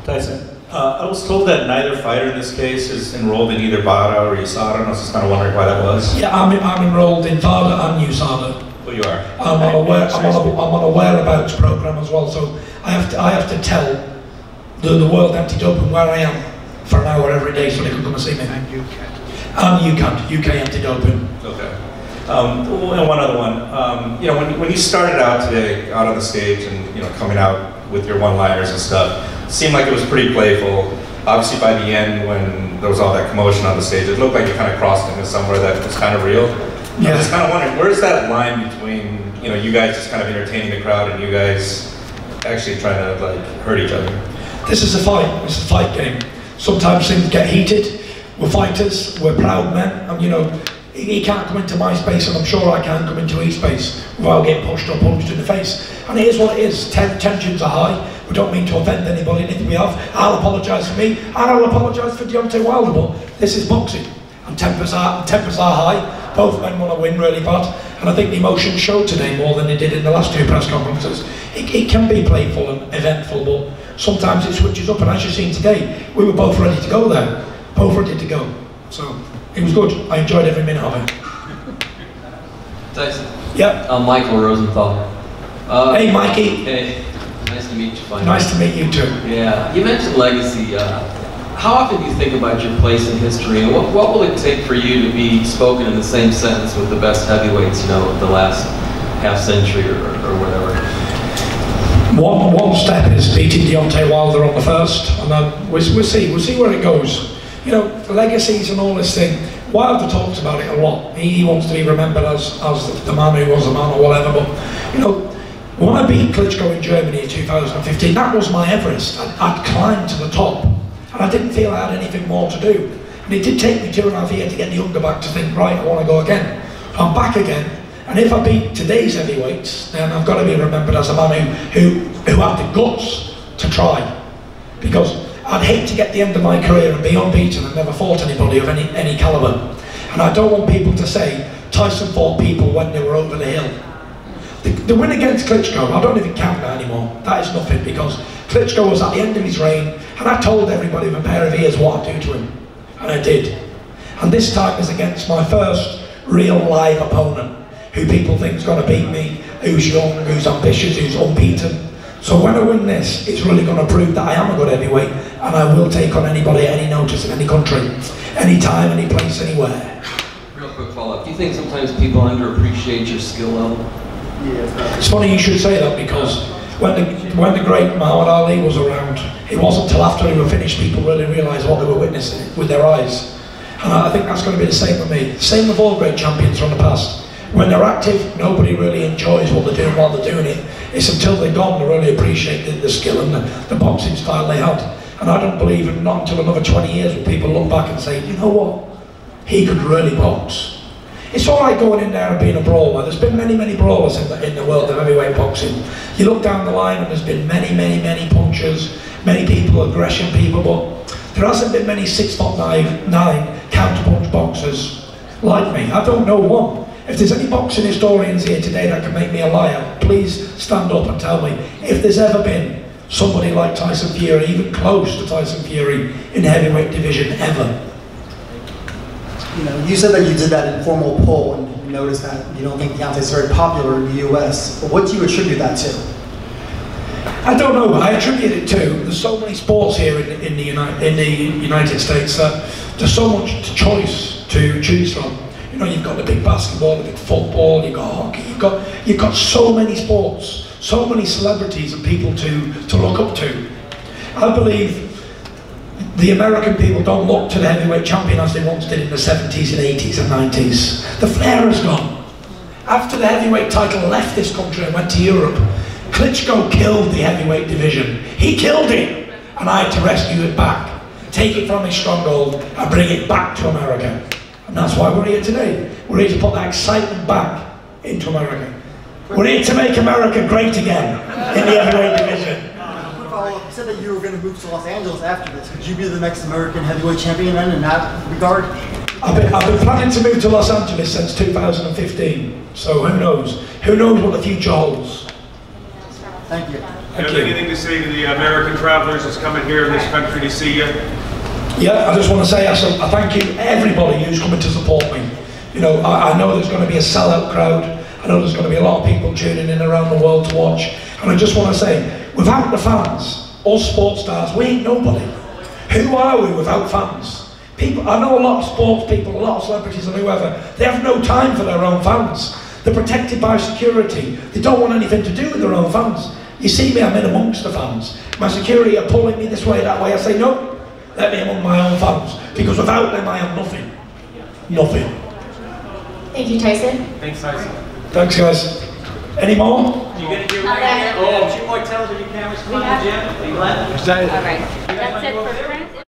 Tyson, I was told that neither fighter in this case is enrolled in either BADA or USADA, and I was just kind of wondering why that was. Yeah, I'm enrolled in VADA and USADA. Well, you are. I'm on a whereabouts program as well, so I have to tell the World Anti-Doping where I am for an hour every day so they can come and see me. And you can. UK Anti-Doping. Okay. And one other one. You know, when you started out today, out on the stage, and coming out with your one-liners and stuff, it seemed like it was pretty playful. Obviously, by the end, when there was all that commotion on the stage, it looked like you kind of crossed into somewhere that was kind of real. Yeah. I'm just kind of wondering, where's that line between you guys just kind of entertaining the crowd and you guys actually trying to like hurt each other? This is a fight. It's a fight game. Sometimes things get heated. We're fighters. We're proud men. And he can't come into my space, and I'm sure I can't come into his space without getting pushed or punched in the face. And it is what it is. Tensions are high. We don't mean to offend anybody, and if we have, I'll apologise for me, and I'll apologise for Deontay Wilder, but this is boxing. And tempers are high. Both men want to win really bad, and I think the emotion showed today more than they did in the last two press conferences. It can be playful and eventful, but sometimes it switches up, and as you've seen today, we were both ready to go there. Both ready to go. So, it was good. I enjoyed every minute of it. Tyson. Yeah. I'm Michael Rosenthal. Hey, Mikey. Hey. Nice to meet you, finally. Nice to meet you too. Yeah. You mentioned legacy. How often do you think about your place in history, and what will it take for you to be spoken in the same sentence with the best heavyweights, of the last half century or whatever? One step is beating Deontay Wilder on the first, and then we'll see where it goes. Legacies and all this thing. Wilder talks about it a lot. He wants to be remembered as the man who was a man or whatever. But when I beat Klitschko in Germany in 2015, that was my Everest. I'd climbed to the top, and I didn't feel I had anything more to do. And it did take me 2.5 years to get the hunger back to think, right, I want to go again. I'm back again, and if I beat today's heavyweights, then I've got to be remembered as a man who had the guts to try. Because I'd hate to get the end of my career and be unbeaten and never fought anybody of any calibre. And I don't want people to say Tyson fought people when they were over the hill. The win against Klitschko, I don't even count that anymore. That is nothing, because Klitschko was at the end of his reign, and I told everybody with a pair of ears what I'd do to him. And I did. And this time is against my first real live opponent, who people think is going to beat me, who's young, who's ambitious, who's unbeaten. So when I win this, it's really going to prove that I am a good heavyweight, and I will take on anybody at any notice in any country, any time, any place, anywhere. Real quick follow-up. Do you think sometimes people underappreciate your skill level? Yeah. It's funny you should say that, because when the great Muhammad Ali was around, it wasn't until after he was finished people really realised what they were witnessing with their eyes. And I think that's going to be the same with me. Same with all great champions from the past. When they're active, nobody really enjoys what they're doing while they're doing it. It's until they're gone they really appreciate the skill and the boxing style they had. And I don't believe in not until another 20 years will people look back and say, you know what, he could really box. It's all right going in there and being a brawler. There's been many, many brawlers in the world of heavyweight boxing. You look down the line and there's been many, many, many punchers, many people, aggression people, but there hasn't been many 6'9" counter-punch boxers like me. I don't know one. If there's any boxing historians here today that can make me a liar, please stand up and tell me if there's ever been somebody like Tyson Fury, even close to Tyson Fury in the heavyweight division, ever. You said that you did that informal poll and you noticed that you don't think Deontay is very popular in the US, but what do you attribute that to? I don't know. I attribute it to there's so many sports here in the United States that there's so much choice to choose from. You've got the big basketball, the big football, you've got hockey, you've got so many sports, so many celebrities and people to look up to. I believe the American people don't look to the heavyweight champion as they once did in the 70s and 80s and 90s. The flair has gone. After the heavyweight title left this country and went to Europe, Klitschko killed the heavyweight division. He killed it, and I had to rescue it back, take it from its stronghold and bring it back to America. And that's why we're here today. We're here to put that excitement back into America. We're here to make America great again in the heavyweight division. You said that you were going to move to Los Angeles after this. Could you be the next American heavyweight champion then in that regard? I've been planning to move to Los Angeles since 2015. So who knows? Who knows what the future holds? Thank you. Thank you have you. anything to say to the American travelers that's coming here in this country to see you? Yeah, I just want to say I thank you everybody who's coming to support me. You know, I know there's going to be a sellout crowd. I know there's going to be a lot of people tuning in around the world to watch. And I just want to say, without the fans, us sports stars, we ain't nobody. Who are we without fans? People, I know a lot of sports people, a lot of celebrities and whoever, they have no time for their own fans. They're protected by security. They don't want anything to do with their own fans. You see me, I'm in amongst the fans. My security are pulling me this way, that way. I say, no, let me among my own fans. Because without them, I am nothing. Nothing. Thank you, Tyson. Thanks, Tyson. Thanks, guys. Any more? You gonna get ready? Oh, 2 more television cameras coming in, Jim? Are you glad? All right. That's it for print.